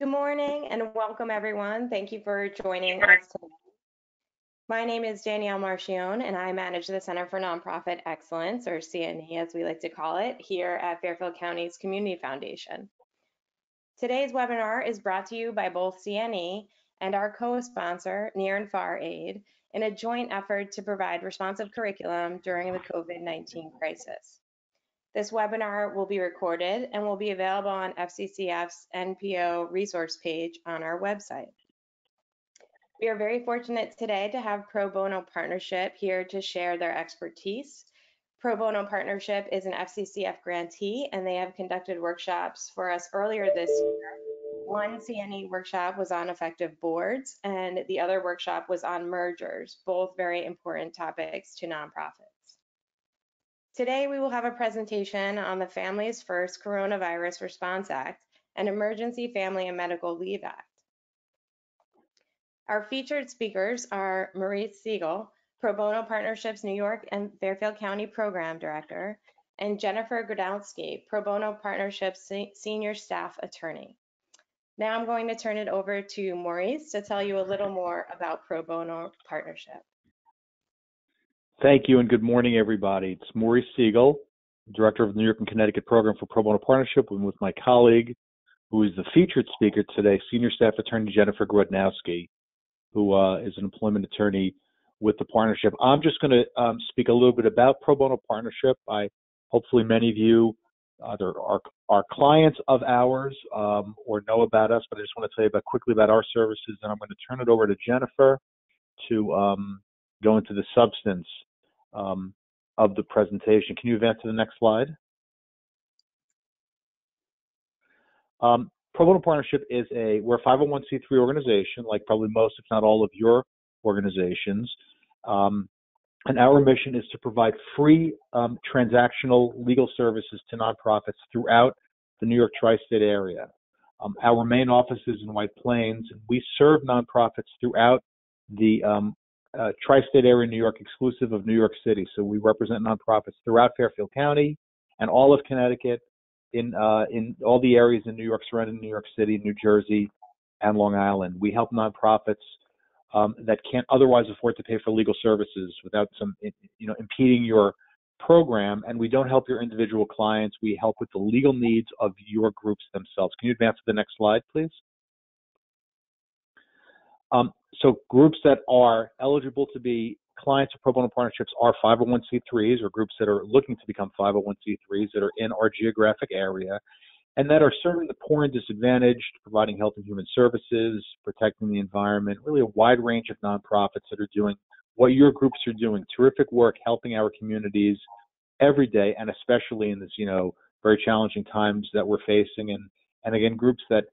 Good morning and welcome everyone. Thank you for joining us today. My name is Danielle Marchione and I manage the Center for Nonprofit Excellence, or CNE as we like to call it, here at Fairfield County's Community Foundation. Today's webinar is brought to you by both CNE and our co-sponsor, Near and Far Aid, in a joint effort to provide responsive curriculum during the COVID-19 crisis. This webinar will be recorded and will be available on FCCF's NPO resource page on our website. We are very fortunate today to have Pro Bono Partnership here to share their expertise. Pro Bono Partnership is an FCCF grantee and they have conducted workshops for us earlier this year. One CNE workshop was on effective boards and the other workshop was on mergers, both very important topics to nonprofits. Today, we will have a presentation on the Families First Coronavirus Response Act and Emergency Family and Medical Leave Act. Our featured speakers are Maurice Siegel, Pro Bono Partnerships New York and Fairfield County Program Director, and Jennifer Grodowski, Pro Bono Partnerships Senior Staff Attorney. Now I'm going to turn it over to Maurice to tell you a little more about Pro Bono Partnership. Thank you and good morning, everybody. It's Maurice Siegel, Director of the New York and Connecticut Program for Pro Bono Partnership, and with my colleague, who is the featured speaker today, Senior Staff Attorney Jennifer Grodowski, who is an employment attorney with the partnership. I'm just going to speak a little bit about Pro Bono Partnership. Hopefully many of you either are clients of ours or know about us, but I just want to tell you quickly about our services, and I'm going to turn it over to Jennifer to go into the substance of the presentation. Can you advance to the next slide? Pro Bono Partnership we're a 501c3 organization, like probably most, if not all of your organizations. And our mission is to provide free transactional legal services to nonprofits throughout the New York tri-state area. Our main office is in White Plains, and we serve nonprofits throughout the tri-state area in New York, exclusive of New York City. So we represent nonprofits throughout Fairfield County and all of Connecticut, in all the areas in New York, surrounding New York City, New Jersey, and Long Island. We help nonprofits that can't otherwise afford to pay for legal services without impeding your program. And we don't help your individual clients. We help with the legal needs of your groups themselves. Can you advance to the next slide, please? So groups that are eligible to be clients of Pro Bono Partnerships are 501c3s, or groups that are looking to become 501c3s that are in our geographic area and that are serving the poor and disadvantaged, providing health and human services, protecting the environment, really a wide range of nonprofits that are doing what your groups are doing, terrific work helping our communities every day, and especially in this, very challenging times that we're facing. And again, groups that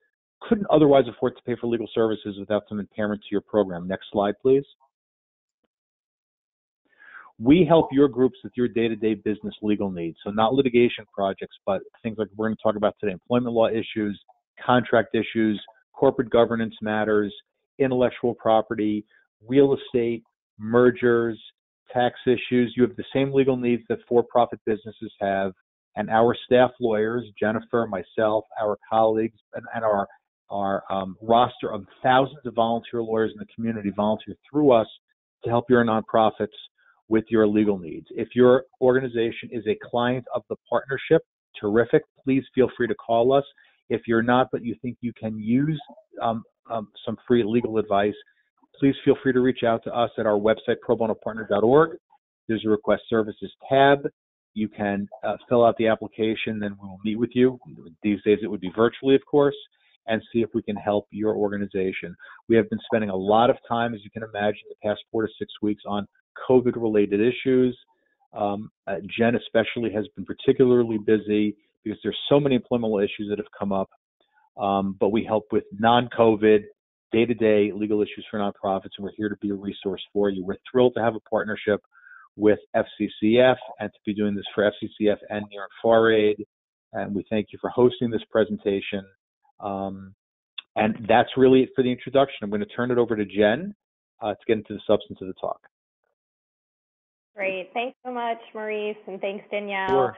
couldn't otherwise afford to pay for legal services without some impairment to your program. Next slide, please. We help your groups with your day-to-day business legal needs. So not litigation projects, but things like we're going to talk about today: employment law issues, contract issues, corporate governance matters, intellectual property, real estate, mergers, tax issues. You have the same legal needs that for-profit businesses have. And our staff lawyers, Jennifer, myself, our colleagues, and our roster of thousands of volunteer lawyers in the community volunteer through us to help your nonprofits with your legal needs. If your organization is a client of the partnership, terrific. Please feel free to call us. If you're not, but you think you can use some free legal advice, please feel free to reach out to us at our website, probonopartner.org. There's a Request Services tab. You can fill out the application, then we will meet with you. These days it would be virtually, of course, and see if we can help your organization. We have been spending a lot of time, as you can imagine, the past 4 to 6 weeks on COVID-related issues. Jen especially has been particularly busy because there's so many employment law issues that have come up, but we help with non-COVID, day-to-day legal issues for nonprofits, and we're here to be a resource for you. We're thrilled to have a partnership with FCCF and to be doing this for FCCF and Near and Far Aid, and we thank you for hosting this presentation. And that's really it for the introduction. I'm going to turn it over to Jen to get into the substance of the talk. Great. Thanks so much, Maurice, and thanks, Danielle. Sure.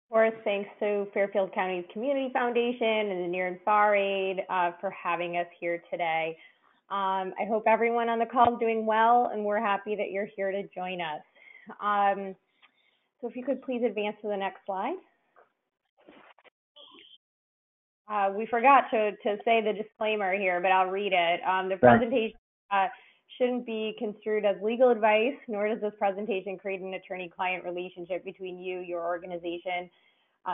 Of course, thanks to Fairfield County's Community Foundation and the Near and Far Aid for having us here today. I hope everyone on the call is doing well, and we're happy that you're here to join us. So if you could please advance to the next slide. We forgot to say the disclaimer here, but I'll read it. The presentation shouldn't be construed as legal advice, nor does this presentation create an attorney-client relationship between you, your organization,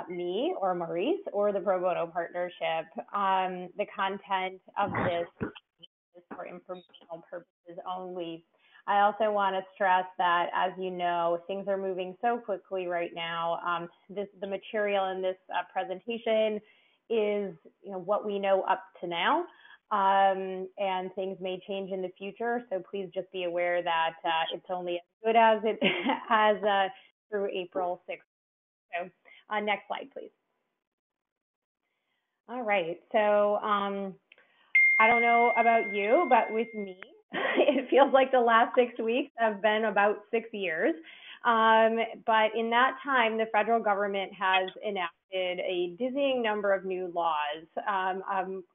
me, or Maurice, or the Pro Bono Partnership. The content of this is for informational purposes only. I also want to stress that, as you know, things are moving so quickly right now. The material in this presentation is what we know up to now, and things may change in the future. So please just be aware that it's only as good as it as through April 6th. So next slide, please. All right. So I don't know about you, but with me, it feels like the last 6 weeks have been about 6 years. But in that time, the federal government has enacted a dizzying number of new laws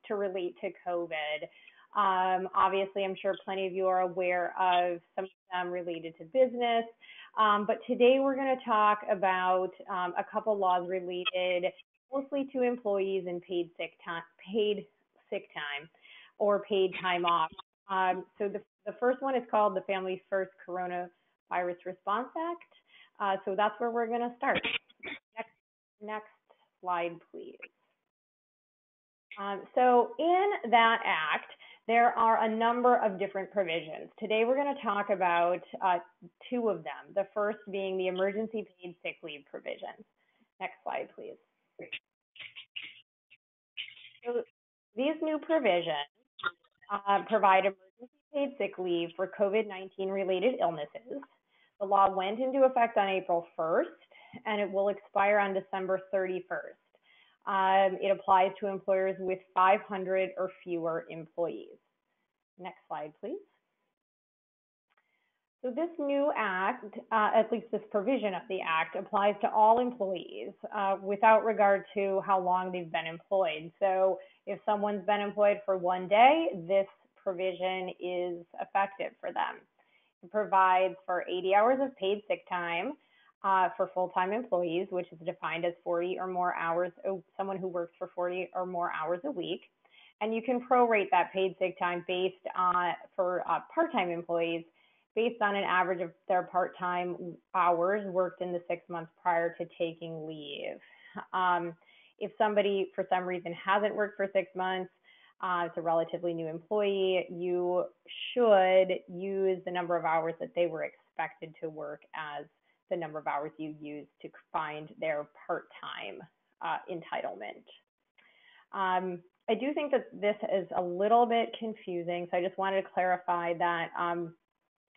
to relate to COVID. Obviously, I'm sure plenty of you are aware of some of them related to business. But today we're going to talk about a couple laws related mostly to employees and paid sick time or paid time off. So the first one is called the Family First Coronavirus Response Act. So that's where we're going to start. Next slide, please. So in that act, there are a number of different provisions. Today, we're going to talk about two of them. The first being the emergency paid sick leave provisions. Next slide, please. So these new provisions provide emergency paid sick leave for COVID-19 related illnesses. The law went into effect on April 1st, and it will expire on December 31st. It applies to employers with 500 or fewer employees. Next slide, please. So this new act, at least this provision of the act, applies to all employees without regard to how long they've been employed. So if someone's been employed for 1 day, this provision is effective for them. It provides for 80 hours of paid sick time for full-time employees, which is defined as 40 or more hours, someone who works for 40 or more hours a week. And you can prorate that paid sick time based on, for part-time employees, based on an average of their part-time hours worked in the 6 months prior to taking leave. If somebody, for some reason, hasn't worked for 6 months, it's a relatively new employee, you should use the number of hours that they were expected to work as the number of hours you use to find their part-time entitlement. I do think that this is a little bit confusing, so I just wanted to clarify that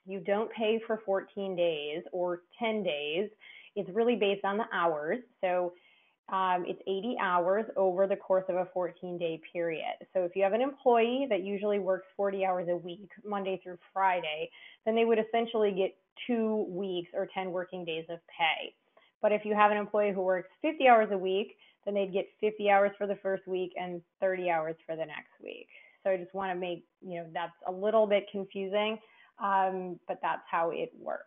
you don't pay for 14 days or 10 days. It's really based on the hours. So it's 80 hours over the course of a 14-day period. So if you have an employee that usually works 40 hours a week, Monday through Friday, then they would essentially get 2 weeks or 10 working days of pay. But if you have an employee who works 50 hours a week, then they'd get 50 hours for the first week and 30 hours for the next week. So I just want to make, that's a little bit confusing, but that's how it works.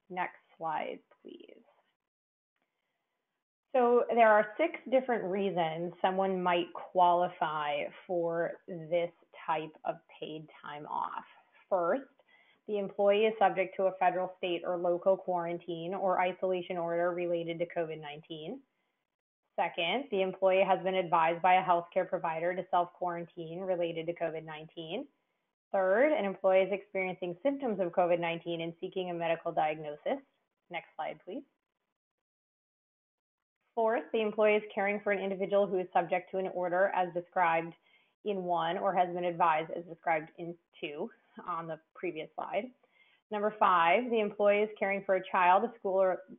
Next slide, please. So there are 6 different reasons someone might qualify for this type of paid time off. First, the employee is subject to a federal, state, or local quarantine or isolation order related to COVID-19. Second, the employee has been advised by a healthcare provider to self-quarantine related to COVID-19. Third, an employee is experiencing symptoms of COVID-19 and seeking a medical diagnosis. Next slide, please. Fourth, the employee is caring for an individual who is subject to an order as described in 1 or has been advised as described in 2 on the previous slide. Number 5, the employee is caring for a child,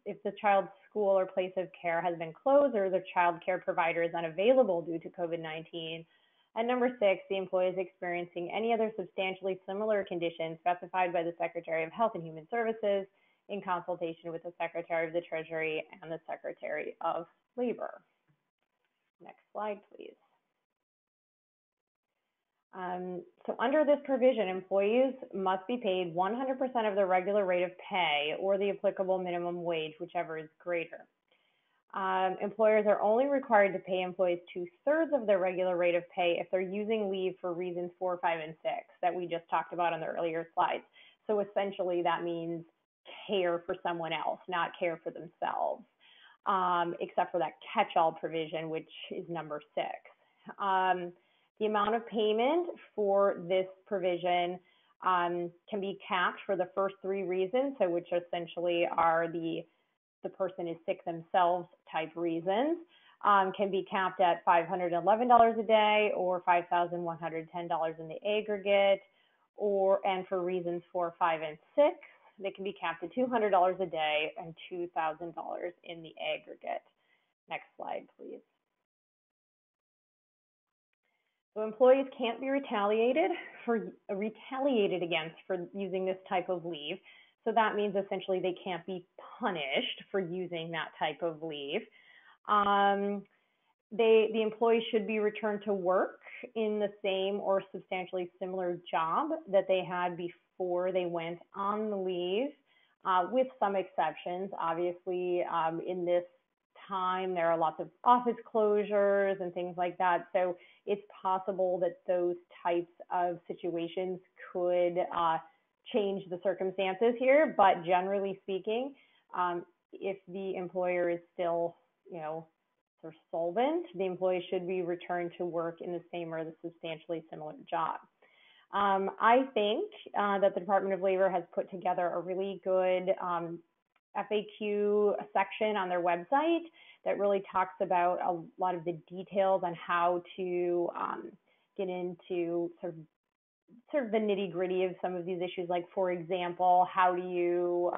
if the child's school or place of care has been closed or the child care provider is unavailable due to COVID-19. And number 6, the employee is experiencing any other substantially similar condition specified by the Secretary of Health and Human Services, in consultation with the Secretary of the Treasury and the Secretary of Labor. Next slide, please. So under this provision, employees must be paid 100% of their regular rate of pay or the applicable minimum wage, whichever is greater. Employers are only required to pay employees 2/3 of their regular rate of pay if they're using leave for reasons 4, 5, and 6 that we just talked about on the earlier slides. So essentially that means care for someone else, not care for themselves, except for that catch-all provision, which is number 6. The amount of payment for this provision can be capped for the first 3 reasons, so which essentially are the person is sick themselves type reasons, can be capped at $511 a day or $5,110 in the aggregate, and for reasons 4, 5, and 6, they can be capped at $200 a day and $2,000 in the aggregate. Next slide, please. So employees can't be retaliated against for using this type of leave. So that means essentially they can't be punished for using that type of leave. The employee should be returned to work in the same or substantially similar job that they had before they went on the leave, with some exceptions. Obviously, in this time, there are lots of office closures and things like that. So it's possible that those types of situations could change the circumstances here. But generally speaking, if the employer is still, sort of solvent, the employee should be returned to work in the same or the substantially similar job. I think that the Department of Labor has put together a really good FAQ section on their website that really talks about a lot of the details on how to get into sort of the nitty-gritty of some of these issues. Like, for example, how do you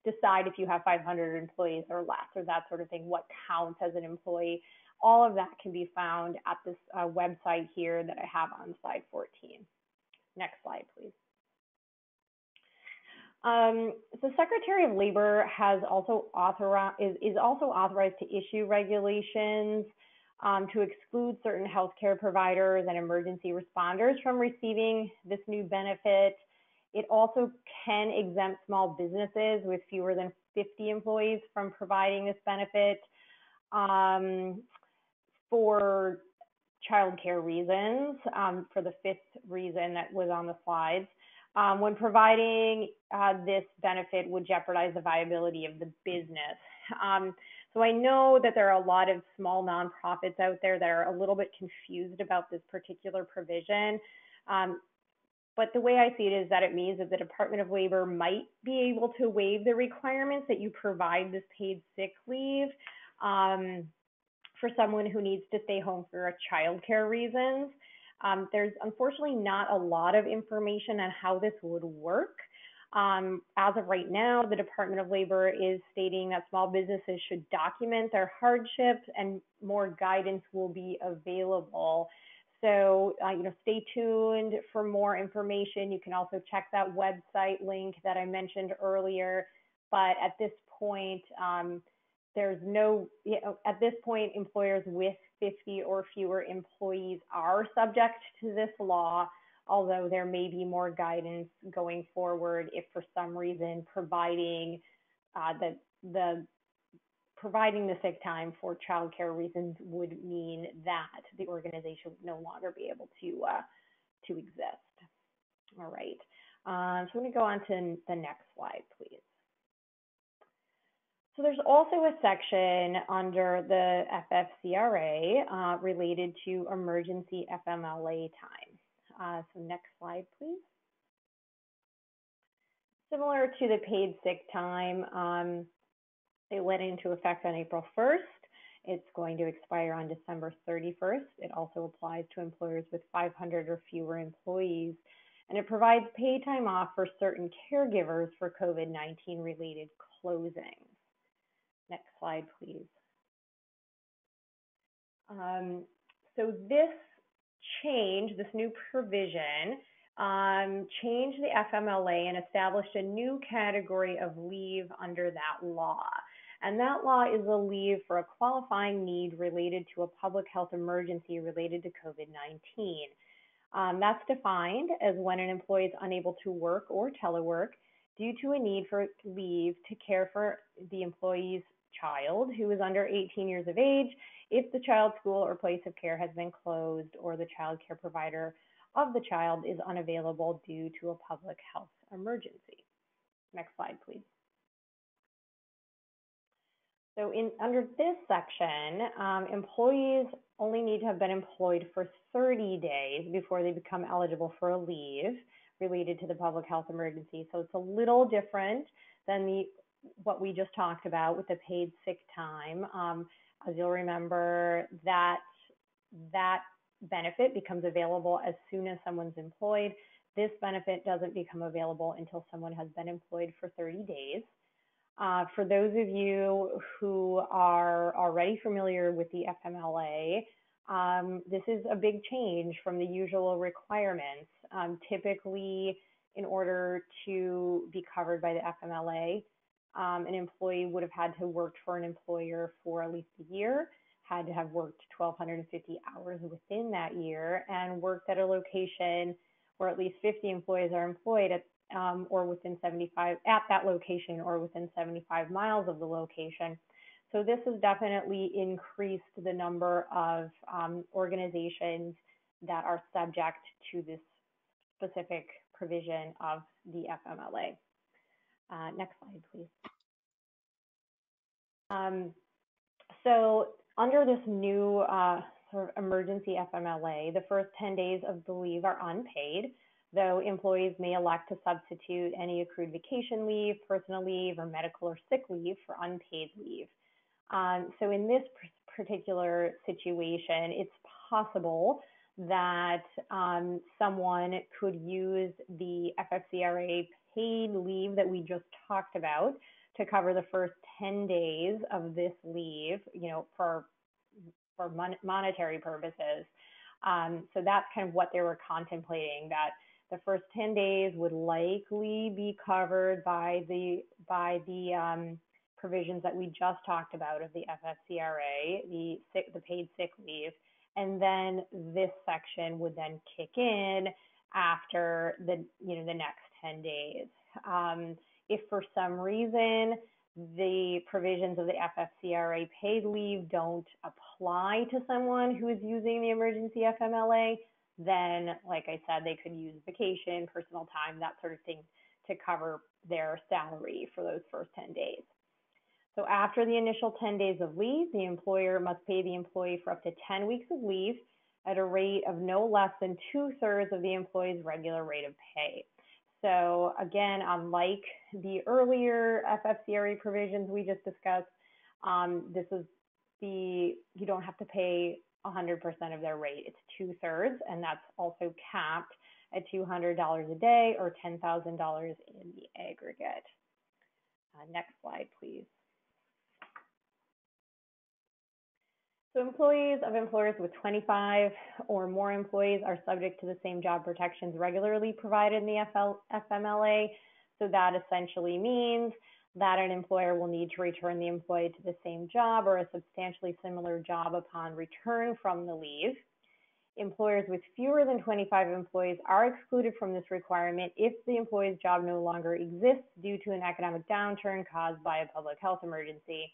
decide if you have 500 employees or less, or that sort of thing? What counts as an employee? All of that can be found at this website here that I have on slide 14. Next slide, please. The Secretary of Labor has also is also authorized to issue regulations to exclude certain healthcare providers and emergency responders from receiving this new benefit. It also can exempt small businesses with fewer than 50 employees from providing this benefit for childcare reasons, for the 5th reason that was on the slides. When providing this benefit would jeopardize the viability of the business. So I know that there are a lot of small nonprofits out there that are a little bit confused about this particular provision. But the way I see it is that it means that the Department of Labor might be able to waive the requirements that you provide this paid sick leave for someone who needs to stay home for childcare reasons. There's unfortunately not a lot of information on how this would work. As of right now, the Department of Labor is stating that small businesses should document their hardships and more guidance will be available. So, stay tuned for more information. You can also check that website link that I mentioned earlier. But at this point, at this point, employers with 50 or fewer employees are subject to this law, although there may be more guidance going forward if for some reason providing the sick time for childcare reasons would mean that the organization would no longer be able to exist. All right, so I'm going to go on to the next slide, please. So there's also a section under the FFCRA related to emergency FMLA time. So next slide, please. Similar to the paid sick time, it went into effect on April 1st. It's going to expire on December 31st. It also applies to employers with 500 or fewer employees. And it provides paid time off for certain caregivers for COVID-19 related closings. Next slide, please. So this change, this new provision, changed the FMLA and established a new category of leave under that law. And that law is a leave for a qualifying need related to a public health emergency related to COVID-19. That's defined as when an employee is unable to work or telework due to a need for leave to care for the employee's child who is under 18 years of age if the child's school or place of care has been closed or the child care provider of the child is unavailable due to a public health emergency. Next slide, please. So under this section, employees only need to have been employed for 30 days before they become eligible for a leave related to the public health emergency. So it's a little different than what we just talked about with the paid sick time. As you'll remember, that benefit becomes available as soon as someone's employed. This benefit doesn't become available until someone has been employed for 30 days. For those of you who are already familiar with the FMLA, this is a big change from the usual requirements. Typically, in order to be covered by the FMLA, an employee would have had to work for an employer for at least a year, had to have worked 1,250 hours within that year, and worked at a location where at least 50 employees are employed at or within 75 at that location or within 75 miles of the location. So this has definitely increased the number of organizations that are subject to this specific provision of the FMLA. Next slide, please. So under this new sort of emergency FMLA, the first 10 days of the leave are unpaid, though employees may elect to substitute any accrued vacation leave, personal leave, or medical or sick leave for unpaid leave. So in this particular situation, it's possible that someone could use the FFCRA paid leave that we just talked about to cover the first 10 days of this leave, for monetary purposes. So that's kind of what they were contemplating, that the first 10 days would likely be covered by the provisions that we just talked about of the FFCRA, the paid sick leave, and then this section would then kick in after the next 10 days. If for some reason the provisions of the FFCRA paid leave don't apply to someone who is using the emergency FMLA, then, like I said, they could use vacation, personal time, that sort of thing to cover their salary for those first 10 days. So after the initial 10 days of leave, the employer must pay the employee for up to 10 weeks of leave at a rate of no less than 2/3 of the employee's regular rate of pay. So again, unlike the earlier FFCRA provisions we just discussed, you don't have to pay 100% of their rate. It's 2/3, and that's also capped at $200 a day or $10,000 in the aggregate. Next slide, please. So employees of employers with 25 or more employees are subject to the same job protections regularly provided in the FMLA. So that essentially means that an employer will need to return the employee to the same job or a substantially similar job upon return from the leave. Employers with fewer than 25 employees are excluded from this requirement if the employee's job no longer exists due to an economic downturn caused by a public health emergency.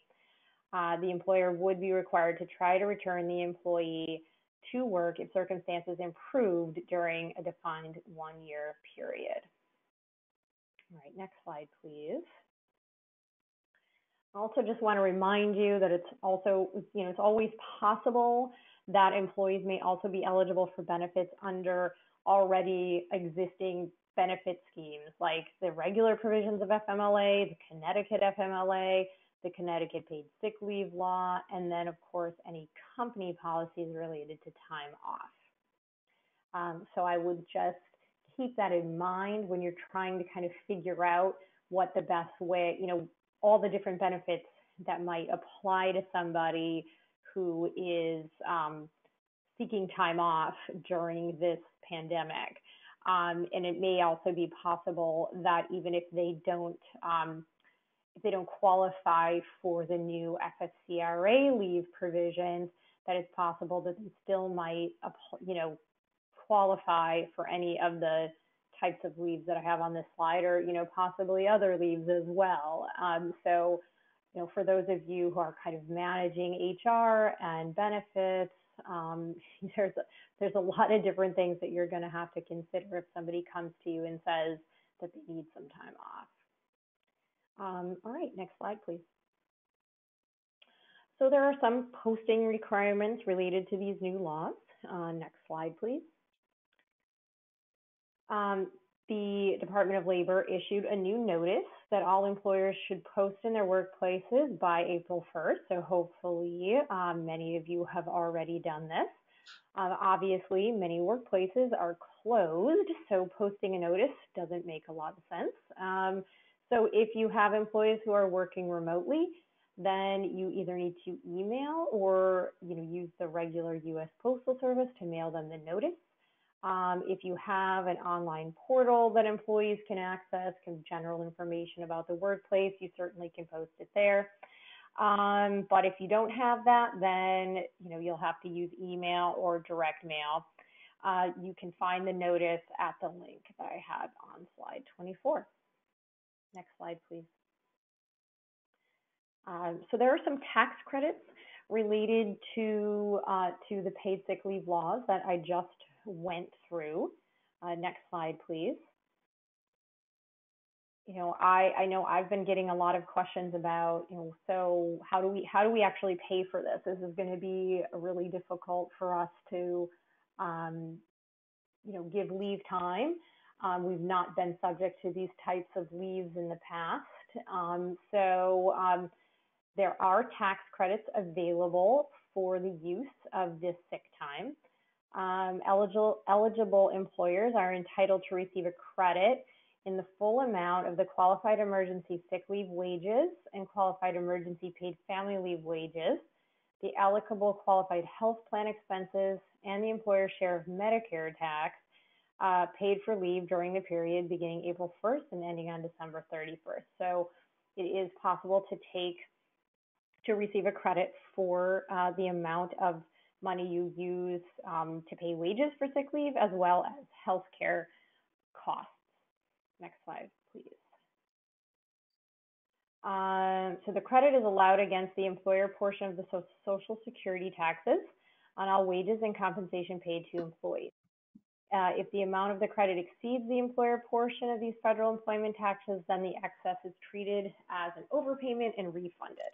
The employer would be required to try to return the employee to work if circumstances improved during a defined one-year period. All right, next slide, please. I also just want to remind you that it's also, it's always possible that employees may also be eligible for benefits under already existing benefit schemes, like the regular provisions of FMLA, the Connecticut FMLA, the Connecticut paid sick leave law, and then of course any company policies related to time off. So I would just keep that in mind when you're trying to kind of figure out what the best way, all the different benefits that might apply to somebody who is seeking time off during this pandemic. And it may also be possible that even if they don't qualify for the new FFCRA leave provisions, that it's possible that they still might, qualify for any of the types of leaves that I have on this slide, or, possibly other leaves as well. So, for those of you who are kind of managing HR and benefits, there's a lot of different things that you're going to have to consider if somebody comes to you and says that they need some time off. All right, next slide, please. So there are some posting requirements related to these new laws. Next slide, please. The Department of Labor issued a new notice that all employers should post in their workplaces by April 1st. So hopefully many of you have already done this. Obviously, many workplaces are closed, so posting a notice doesn't make a lot of sense. So if you have employees who are working remotely, then you either need to email or use the regular U.S. Postal Service to mail them the notice. If you have an online portal that employees can access, general information about the workplace, you certainly can post it there. But if you don't have that, then you'll have to use email or direct mail. You can find the notice at the link that I had on slide 24. Next slide, please. So there are some tax credits related to the paid sick leave laws that I just went through. Next slide, please. I know I've been getting a lot of questions about, so how do we actually pay for this? This is going to be really difficult for us to, give leave time. We've not been subject to these types of leaves in the past. There are tax credits available for the use of this sick time. Eligible employers are entitled to receive a credit in the full amount of the qualified emergency sick leave wages and qualified emergency paid family leave wages, the applicable qualified health plan expenses, and the employer's share of Medicare tax paid for leave during the period beginning April 1st and ending on December 31st. So it is possible to receive a credit for the amount of money you use to pay wages for sick leave, as well as healthcare costs. Next slide, please. So the credit is allowed against the employer portion of the Social Security taxes on all wages and compensation paid to employees. If the amount of the credit exceeds the employer portion of these federal employment taxes, then the excess is treated as an overpayment and refunded.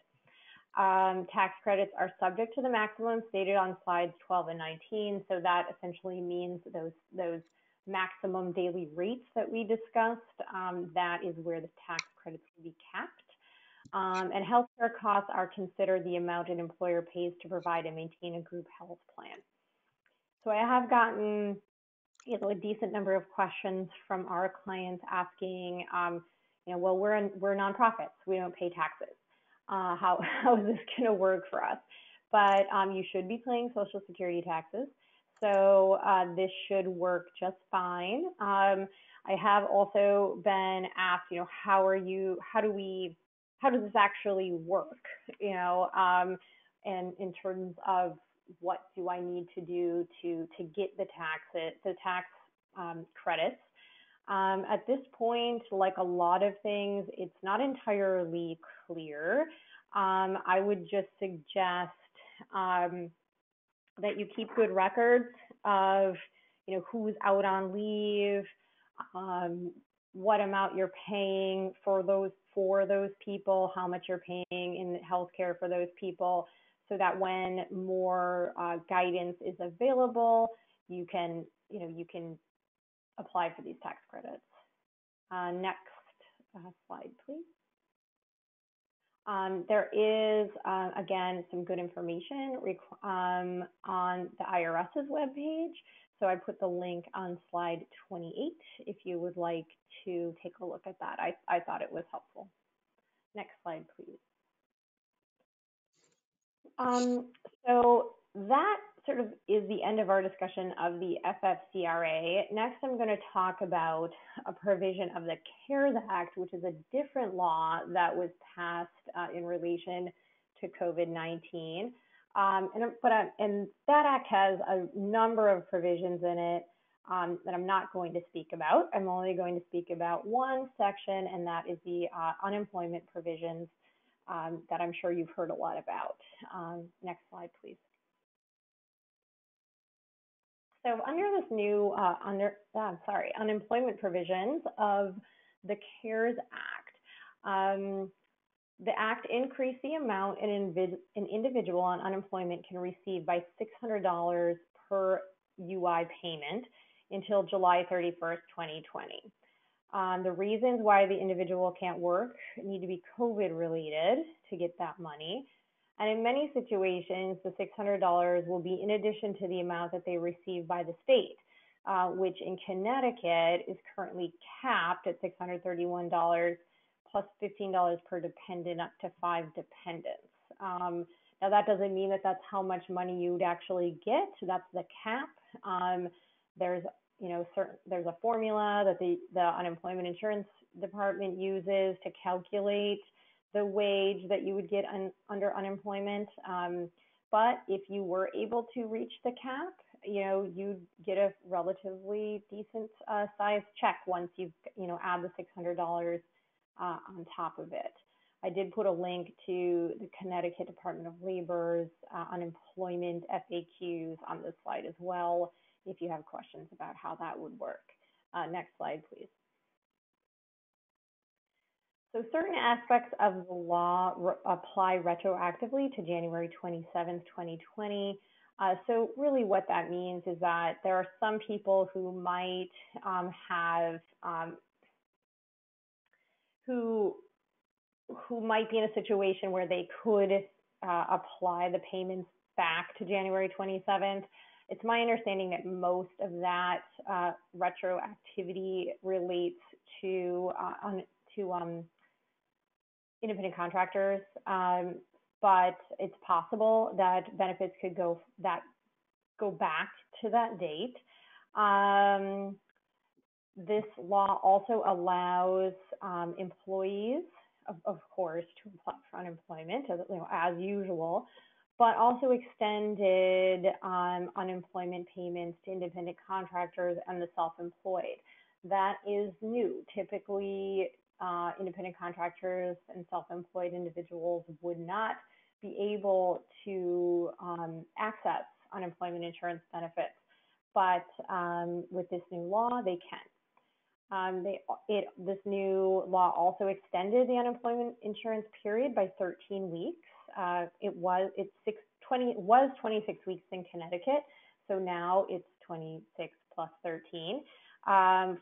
Tax credits are subject to the maximum stated on slides 12 and 19. So that essentially means those maximum daily rates that we discussed, that is where the tax credits can be capped. And healthcare costs are considered the amount an employer pays to provide and maintain a group health plan. So I have gotten a decent number of questions from our clients asking, well, we're nonprofits, we don't pay taxes. How is this going to work for us? But you should be paying Social Security taxes, so this should work just fine. I have also been asked, how does this actually work? And in terms of what do I need to do to get the tax credits. At this point, like a lot of things, it's not entirely clear. I would just suggest that you keep good records of, who's out on leave, what amount you're paying for those people, how much you're paying in healthcare for those people, so that when more guidance is available, you can apply for these tax credits. Next slide, please. There is, again, some good information on the IRS's webpage. So I put the link on slide 28 if you would like to take a look at that. I thought it was helpful. Next slide, please. So that sort of is the end of our discussion of the FFCRA. Next, I'm going to talk about a provision of the CARES Act, which is a different law that was passed in relation to COVID-19. And that act has a number of provisions in it that I'm not going to speak about. I'm only going to speak about one section, and that is the unemployment provisions that I'm sure you've heard a lot about. Next slide, please. So under this new unemployment provisions of the CARES Act, the Act increased the amount an individual on unemployment can receive by $600 per UI payment until July 31st, 2020. The reasons why the individual can't work need to be COVID related to get that money. And in many situations, the $600 will be in addition to the amount that they receive by the state, which in Connecticut is currently capped at $631 plus $15 per dependent up to 5 dependents. Now that doesn't mean that that's how much money you'd actually get. That's the cap. There's a formula that the unemployment insurance department uses to calculate the wage that you would get under unemployment. But if you were able to reach the cap, you'd get a relatively decent sized check once you add the $600 on top of it. I did put a link to the Connecticut Department of Labor's unemployment FAQs on this slide as well, if you have questions about how that would work. Next slide, please. So certain aspects of the law apply retroactively to January 27th, 2020. So really what that means is that there are some people who might who might be in a situation where they could apply the payments back to January 27th. It's my understanding that most of that retroactivity relates to independent contractors, but it's possible that benefits could go back to that date. This law also allows employees, of course, to apply for unemployment, as usual, but also extended unemployment payments to independent contractors and the self-employed. That is new. Typically, independent contractors and self-employed individuals would not be able to access unemployment insurance benefits, but with this new law, they can. This new law also extended the unemployment insurance period by 13 weeks. It was 26 weeks in Connecticut, so now it's 26 plus 13.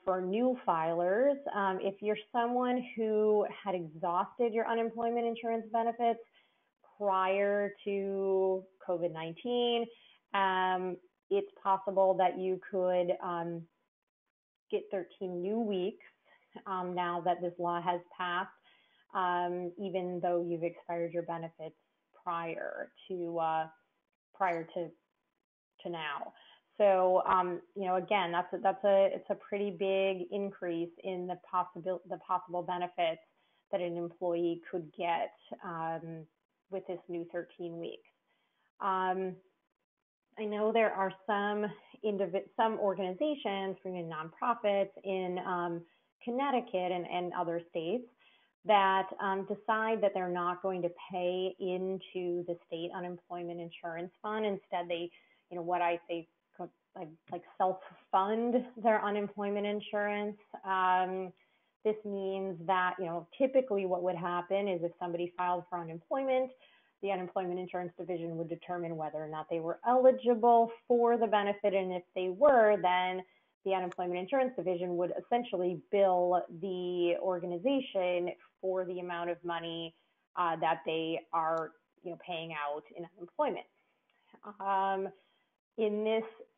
For new filers, if you're someone who had exhausted your unemployment insurance benefits prior to COVID-19, it's possible that you could get 13 new weeks now that this law has passed, even though you've expired your benefits prior to now. So again, it's a pretty big increase in the possible benefits that an employee could get with this new 13 weeks. I know there are some organizations, even nonprofits in Connecticut and other states that decide that they're not going to pay into the state unemployment insurance fund. Instead, they, what I say, like self-fund their unemployment insurance. This means that, typically what would happen is if somebody filed for unemployment, the unemployment insurance division would determine whether or not they were eligible for the benefit. And if they were, then the unemployment insurance division would essentially bill the organization for the amount of money that they are, paying out in unemployment.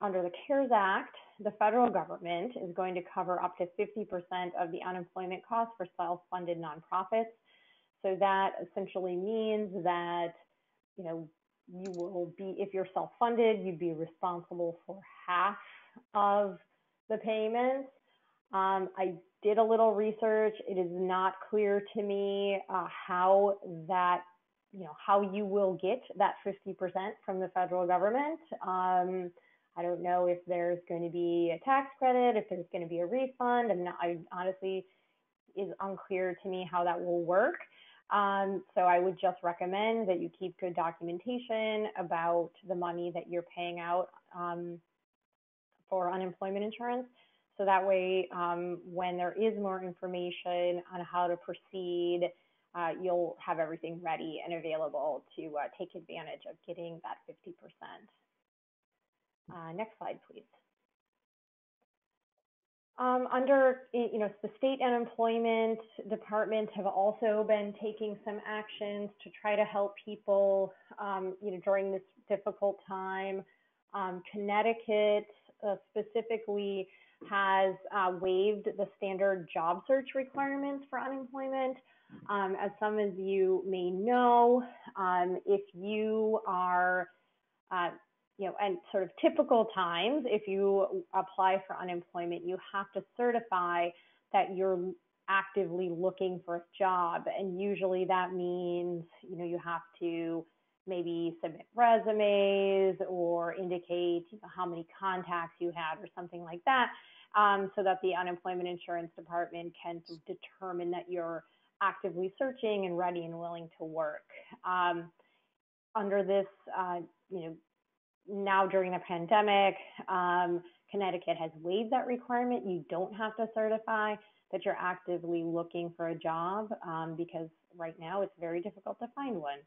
Under the CARES Act, the federal government is going to cover up to 50% of the unemployment costs for self-funded nonprofits. So that essentially means that, you will be, if you're self-funded, you'd be responsible for half of the payments. I did a little research. It is not clear to me how that, how you will get that 50% from the federal government. I don't know if there's going to be a tax credit, if there's going to be a refund. I honestly, is unclear to me how that will work. So I would just recommend that you keep good documentation about the money that you're paying out for unemployment insurance. So that way, when there is more information on how to proceed, you'll have everything ready and available to take advantage of getting that 50%. Next slide, please. Under, the state unemployment departments have also been taking some actions to try to help people, during this difficult time. Connecticut specifically has waived the standard job search requirements for unemployment. As some of you may know, if you are and sort of typical times, if you apply for unemployment, you have to certify that you're actively looking for a job. And usually that means, you have to maybe submit resumes or indicate how many contacts you had or something like that, so that the unemployment insurance department can determine that you're actively searching and ready and willing to work. Under this, now during the pandemic, Connecticut has waived that requirement. You don't have to certify that you're actively looking for a job because right now it's very difficult to find one.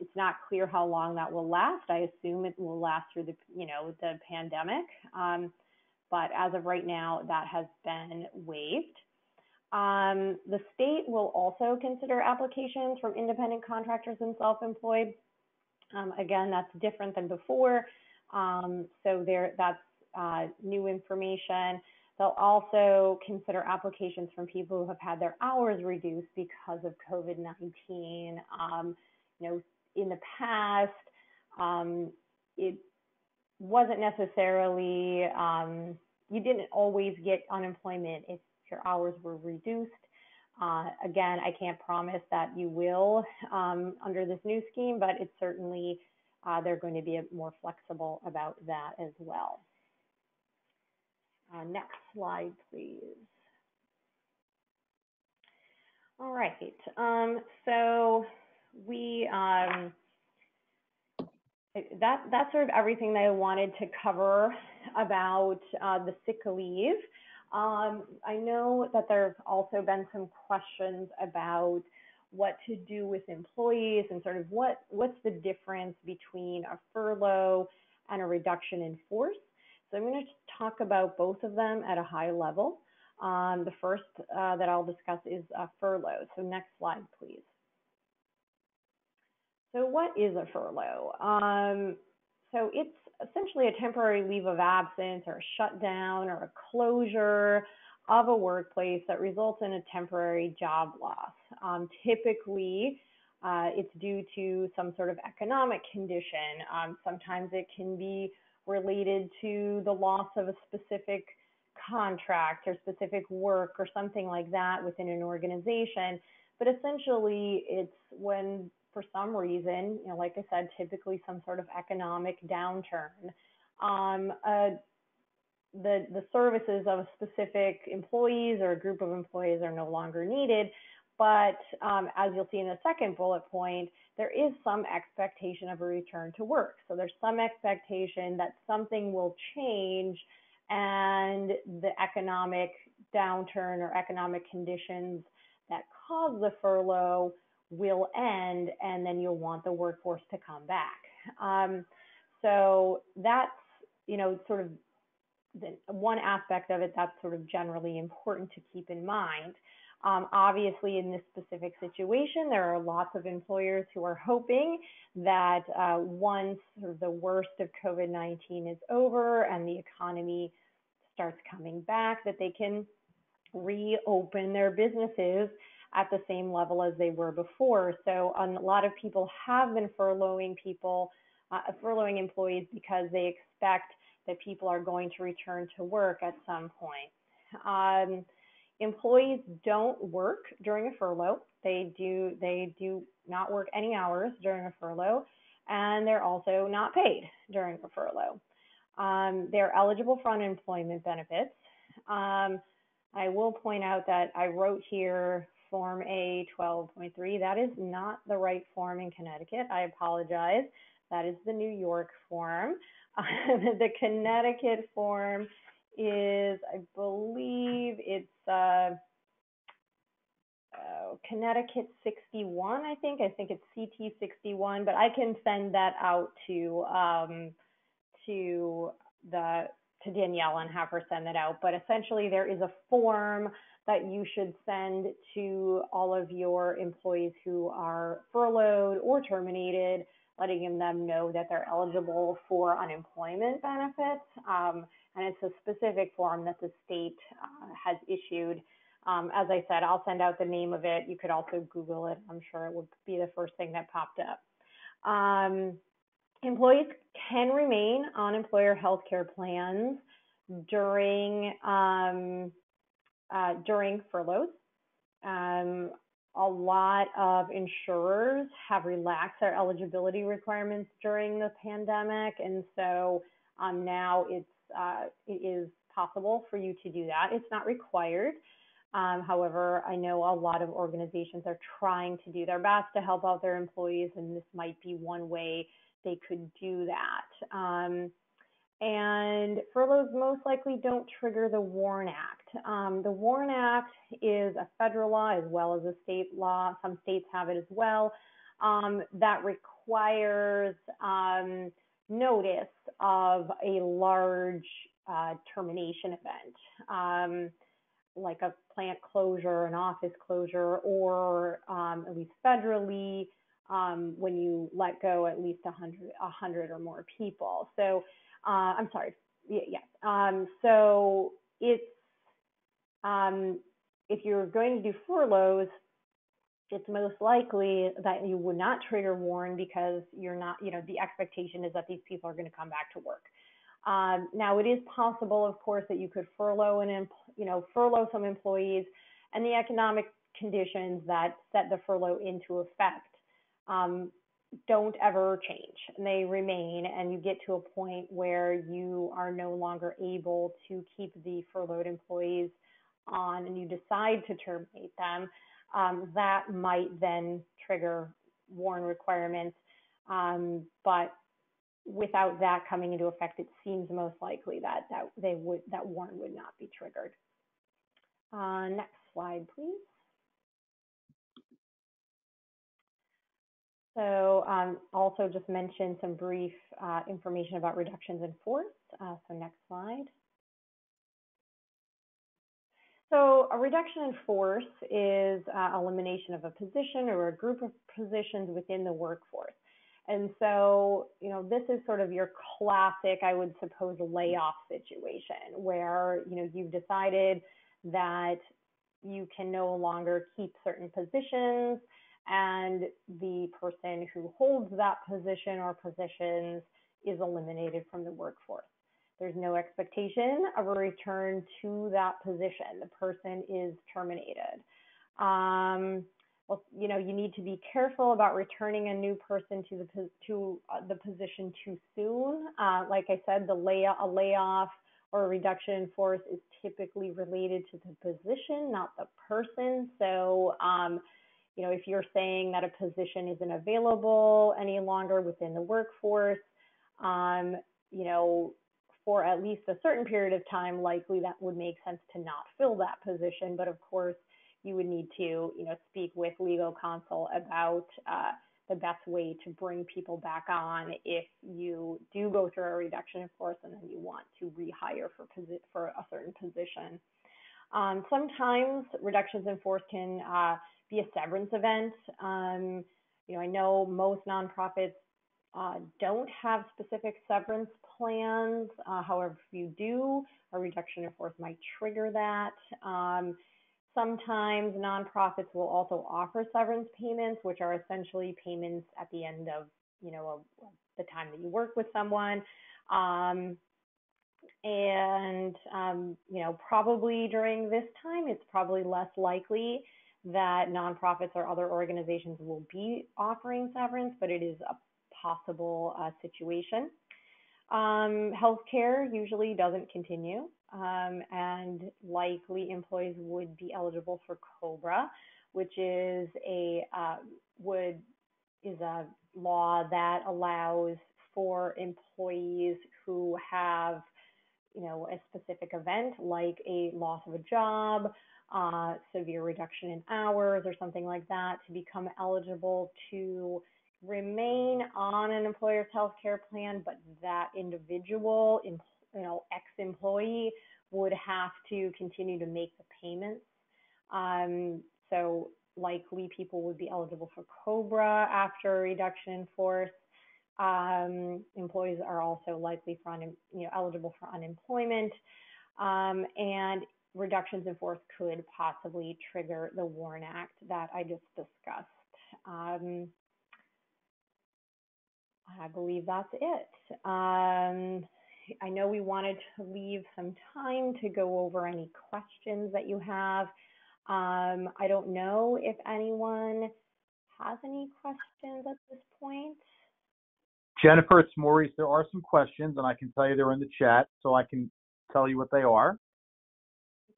It's not clear how long that will last. I assume it will last through the pandemic. But as of right now, that has been waived. The state will also consider applications from independent contractors and self-employed. Again, that's different than before. So that's new information. They'll also consider applications from people who have had their hours reduced because of COVID-19. In the past, it wasn't necessarily, you didn't always get unemployment if your hours were reduced. Again, I can't promise that you will under this new scheme, but it's certainly, they're going to be more flexible about that as well. Next slide, please. All right, so we, that's sort of everything that I wanted to cover about the sick leave. I know that there have also been some questions about what to do with employees and sort of what's the difference between a furlough and a reduction in force. So I'm going to talk about both of them at a high level. The first that I'll discuss is furlough. So next slide, please. So what is a furlough? So it's essentially a temporary leave of absence or a shutdown or a closure of a workplace that results in a temporary job loss. Typically, it's due to some sort of economic condition. Sometimes it can be related to the loss of a specific contract or specific work or something like that within an organization. But essentially, it's when, for some reason, like I said, typically some sort of economic downturn, the services of a specific employees or a group of employees are no longer needed. But as you'll see in the second bullet point, there is some expectation of a return to work. So there's some expectation that something will change and the economic downturn or economic conditions that cause the furlough will end, and then you'll want the workforce to come back. So that's, sort of one aspect of it that's sort of generally important to keep in mind. Obviously, in this specific situation, there are lots of employers who are hoping that once sort of the worst of COVID-19 is over and the economy starts coming back, that they can reopen their businesses at the same level as they were before. So a lot of people have been furloughing employees because they expect that people are going to return to work at some point. Employees don't work during a furlough. They do not work any hours during a furlough, and they're also not paid during a furlough. They're eligible for unemployment benefits. I will point out that I wrote here Form A-12.3. That is not the right form in Connecticut. I apologize. That is the New York form. The Connecticut form is, I believe it's Connecticut 61, I think it's CT 61, but I can send that out to Danielle and have her send that out. But essentially there is a form that you should send to all of your employees who are furloughed or terminated, letting them know that they're eligible for unemployment benefits. And it's a specific form that the state has issued. As I said, I'll send out the name of it. You could also Google it. I'm sure it would be the first thing that popped up. Employees can remain on employer health care plans during furloughs. A lot of insurers have relaxed their eligibility requirements during the pandemic, and so now it is possible for you to do that. It's not required. However, I know a lot of organizations are trying to do their best to help out their employees, and this might be one way they could do that. And furloughs most likely don't trigger the WARN Act. The WARN Act is a federal law as well as a state law. Some states have it as well. That requires notice of a large termination event, like a plant closure, an office closure, or at least federally, when you let go at least 100 or more people. So I'm sorry. Yeah. So it's if you're going to do furloughs, it's most likely that you would not trigger WARN because you're not, the expectation is that these people are going to come back to work. Now, it is possible, of course, that you could furlough furlough some employees, and the economic conditions that set the furlough into effect don't ever change, and they remain, and you get to a point where you are no longer able to keep the furloughed employees on, and you decide to terminate them. That might then trigger WARN requirements, but without that coming into effect, it seems most likely that WARN would not be triggered. Next slide, please. So also just mention some brief information about reductions in force. So next slide. So a reduction in force is elimination of a position or a group of positions within the workforce. And so, this is sort of your classic, I would suppose, layoff situation where, you've decided that you can no longer keep certain positions, and the person who holds that position or positions is eliminated from the workforce. There's no expectation of a return to that position. The person is terminated. Well, you need to be careful about returning a new person to the position too soon. Like I said, a layoff or a reduction in force is typically related to the position, not the person. So, if you're saying that a position isn't available any longer within the workforce, for at least a certain period of time, likely that would make sense to not fill that position. But of course, you would need to, speak with legal counsel about the best way to bring people back on if you do go through a reduction in force and then you want to rehire for a certain position. Sometimes reductions in force can be a severance event. I know most nonprofits don't have specific severance plans. However, if you do, a reduction in force might trigger that. sometimes nonprofits will also offer severance payments, which are essentially payments at the end of, the time that you work with someone. Probably during this time, it's probably less likely that nonprofits or other organizations will be offering severance, but it is a possible situation. Healthcare usually doesn't continue, and likely employees would be eligible for COBRA, which is a law that allows for employees who have, a specific event like a loss of a job, severe reduction in hours or something like that, to become eligible to remain on an employer's health care plan, but that individual, ex-employee would have to continue to make the payments. So likely people would be eligible for COBRA after a reduction in force. Employees are also likely for eligible for unemployment, and reductions in force could possibly trigger the WARN Act that I just discussed. I believe that's it. I know we wanted to leave some time to go over any questions that you have. I don't know if anyone has any questions at this point. Jennifer, it's Maurice. There are some questions, and I can tell you they're in the chat, so I can tell you what they are.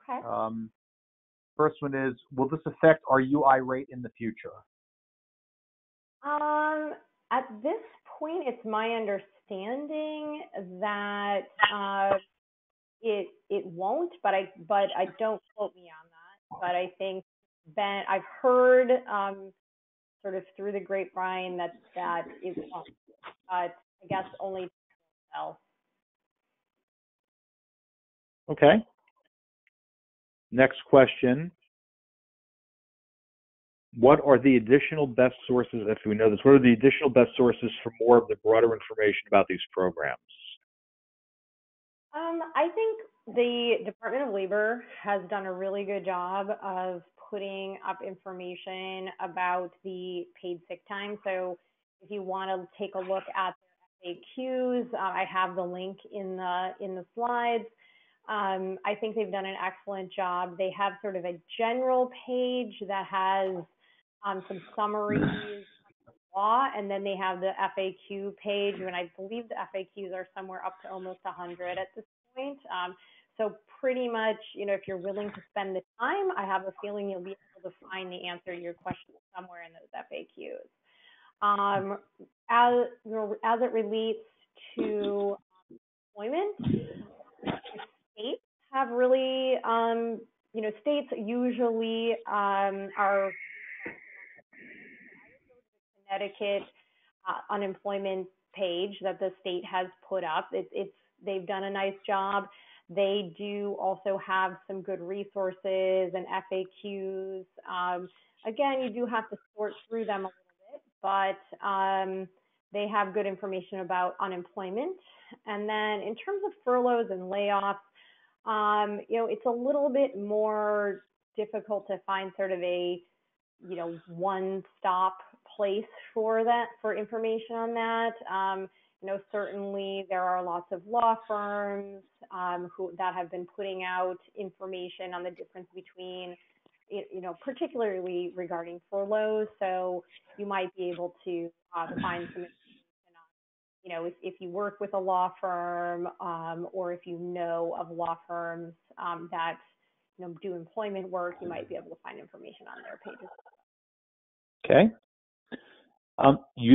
Okay. First one is, will this affect our UI rate in the future? At this point, it's my understanding that it won't, but I don't quote me on that. But I think I've heard sort of through the grapevine that it won't. I guess only else. Okay. Next question. What are the additional best sources, if we know this, what are the additional best sources for more of the broader information about these programs? I think the Department of Labor has done a really good job of putting up information about the paid sick time. So if you want to take a look at their FAQs, I have the link in the slides. I think they've done an excellent job. They have sort of a general page that has some summaries of law, and then they have the FAQ page, and I believe the FAQs are somewhere up to almost 100 at this point. So pretty much, if you're willing to spend the time, I have a feeling you'll be able to find the answer to your question somewhere in those FAQs. As it relates to employment, states have really, states usually are Connecticut unemployment page that the state has put up. They've done a nice job. They do also have some good resources and FAQs. Again, you do have to sort through them a little bit, but they have good information about unemployment. And then in terms of furloughs and layoffs, it's a little bit more difficult to find sort of a, one-stop place for information on that. Certainly there are lots of law firms that have been putting out information on the difference between, particularly regarding furloughs. So you might be able to find some information on, if you work with a law firm or if you know of law firms that do employment work, you might be able to find information on their pages. Okay.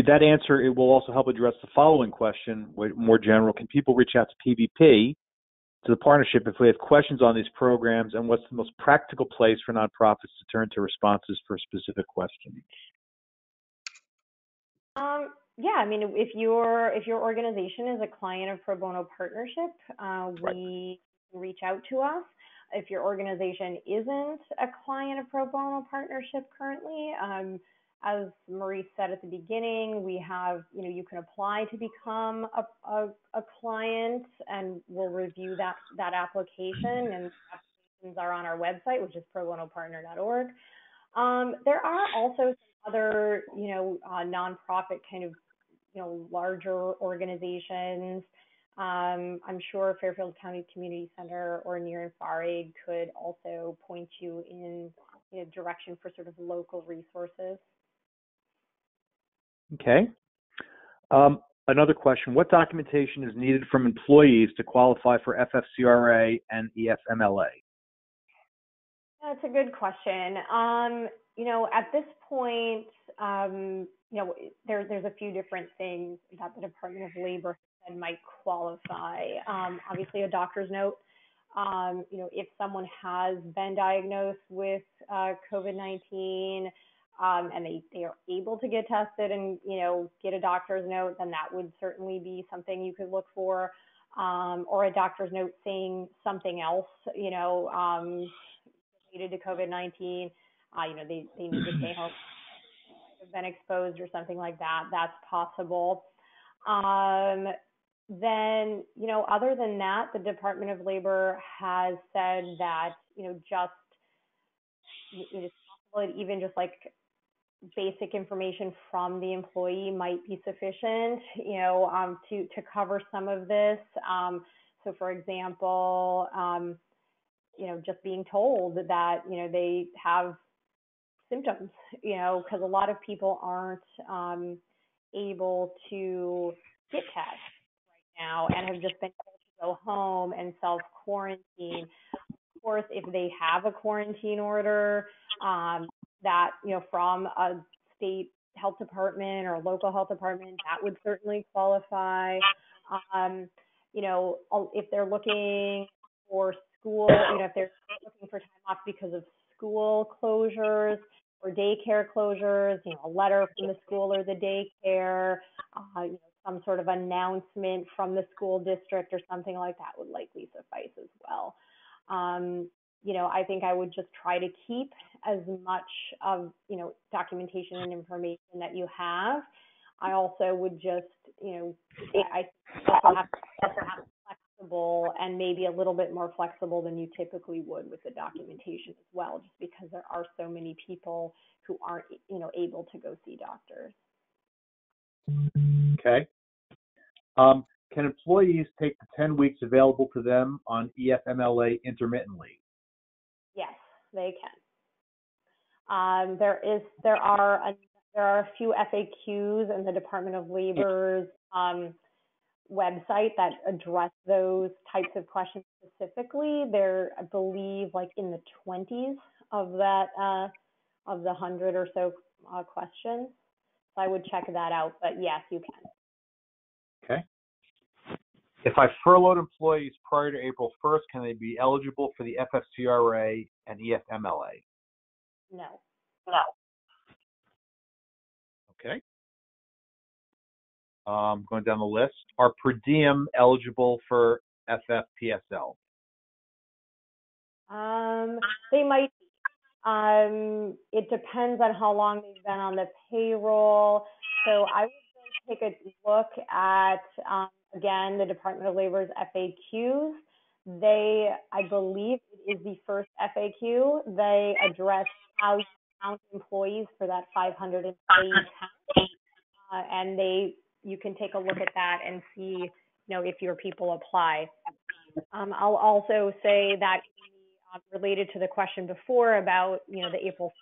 That answer, it will also help address the following question, more general. Can people reach out to PVP, to the partnership, if they have questions on these programs, and what's the most practical place for nonprofits to turn to responses for specific questions? Yeah, I mean, if your organization is a client of Pro Bono Partnership, we can reach out to us. If your organization isn't a client of Pro Bono Partnership currently, as Maurice said at the beginning, we have, you can apply to become a client, and we'll review that application, and the application questions are on our website, which is probonopartner.org. There are also some other, nonprofit kind of, larger organizations. I'm sure Fairfield County Community Center or near FFCRA could also point you in direction for sort of local resources. Okay. Another question, what documentation is needed from employees to qualify for FFCRA and EFMLA? That's a good question. At this point, there's a few different things that the Department of Labor said might qualify. Obviously, a doctor's note. If someone has been diagnosed with COVID-19 and they are able to get tested and get a doctor's note, then that would certainly be something you could look for. Or a doctor's note saying something else, related to COVID-19. They need to stay home, have been exposed or something like that. That's possible. Then, other than that, the Department of Labor has said that, just it's possible that even just like basic information from the employee might be sufficient, to cover some of this. So, for example, just being told that, they have symptoms, because a lot of people aren't able to get tests right now and have just been told to go home and self-quarantine. Of course, if they have a quarantine order that, from a state health department or local health department, that would certainly qualify. If they're looking for school, if they're looking for time off because of school closures or daycare closures, a letter from the school or the daycare, some sort of announcement from the school district or something like that would likely suffice as well. I think I would just try to keep as much of, documentation and information that you have. I also would just, I also have to have flexible and maybe a little bit more flexible than you typically would with the documentation as well, just because there are so many people who aren't, able to go see doctors. Okay. Can employees take the 10 weeks available to them on EFMLA intermittently? Yes, they can. There are a few FAQs in the Department of Labor's website that address those types of questions specifically. They're, I believe, like in the 20s of that of the 100 or so questions. So I would check that out. But yes, you can. Okay. If I furloughed employees prior to April 1st, can they be eligible for the FFCRA and EFMLA? No. Okay. Going down the list, are per diem eligible for FFPSL? They might be. It depends on how long they've been on the payroll. So I would take a look at, again, the Department of Labor's FAQs. I believe it is the first FAQ. They address how you count employees for that 500 employee count. And you can take a look at that and see, if your people apply. I'll also say that related to the question before about, the April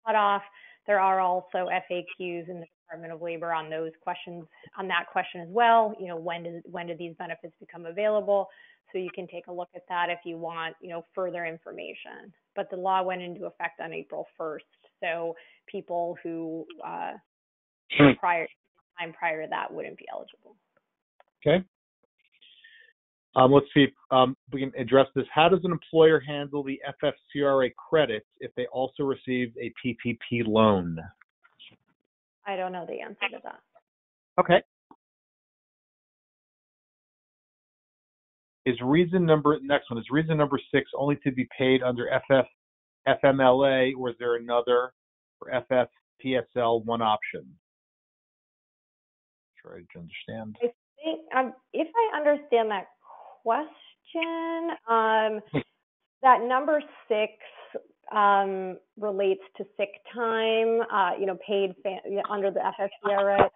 cutoff, there are also FAQs in the Department of Labor on those questions, on that question as well. When do these benefits become available? So you can take a look at that if you want, further information. But the law went into effect on April 1st. So people who prior to that wouldn't be eligible. Okay. Let's see if we can address this. How does an employer handle the FFCRA credits if they also received a PPP loan? I don't know the answer to that. Okay. Next one, is reason number 6 only to be paid under FFMLA, or is there another for FFPSL one option? Try to understand. I think, if I understand that question, that number 6 relates to sick time, paid under the FFCRA,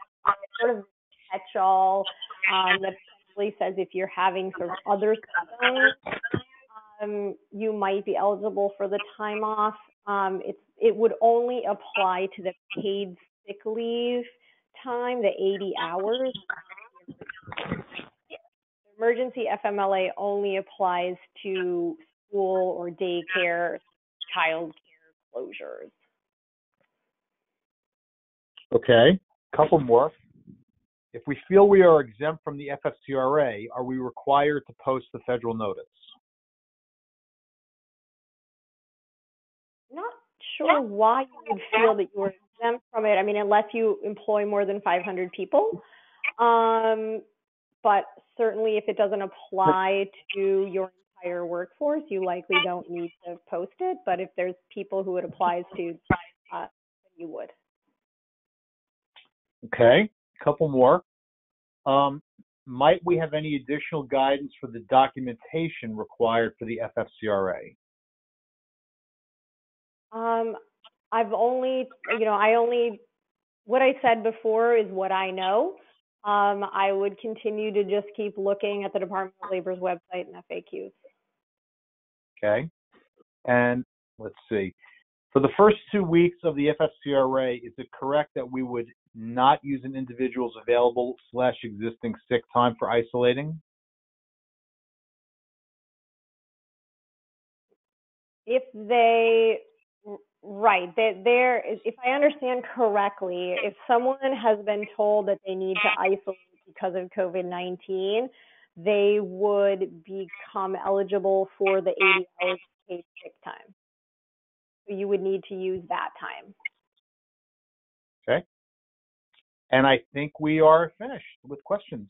sort of catch-all that essentially says if you're having sort of other symptoms, you might be eligible for the time off. It would only apply to the paid sick leave time, the 80 hours. Emergency FMLA only applies to school or daycare, child care closures. Okay, couple more. If we feel we are exempt from the FFCRA, are we required to post the federal notice? Not sure why you would feel that you were exempt from it. I mean, unless you employ more than 500 people. But certainly if it doesn't apply to your entire workforce, you likely don't need to post it. But if there's people who it applies to, you would. Okay, couple more. Might we have any additional guidance for the documentation required for the FFCRA? What I said before is what I know. I would continue to just keep looking at the Department of Labor's website and FAQs. Okay, and let's see. For the first 2 weeks of the FFCRA, is it correct that we would not use an individual's available / existing sick time for isolating? If I understand correctly, if someone has been told that they need to isolate because of COVID-19, they would become eligible for the 80 hours paid sick time. So you would need to use that time. Okay. And I think we are finished with questions.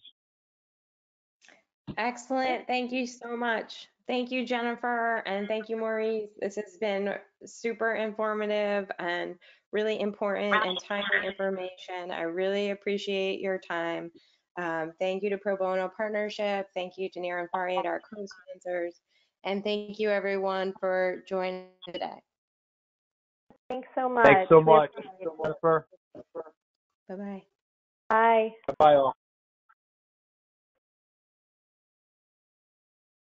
Excellent. Thank you so much. Thank you, Jennifer, and thank you, Maurice. This has been super informative and really important and timely information. I really appreciate your time. Thank you to Pro Bono Partnership. Thank you to Near and Far Aid, our co-sponsors. And thank you, everyone, for joining today. Thanks so much. Thanks so much, Jennifer. Bye-bye. Bye. Bye all.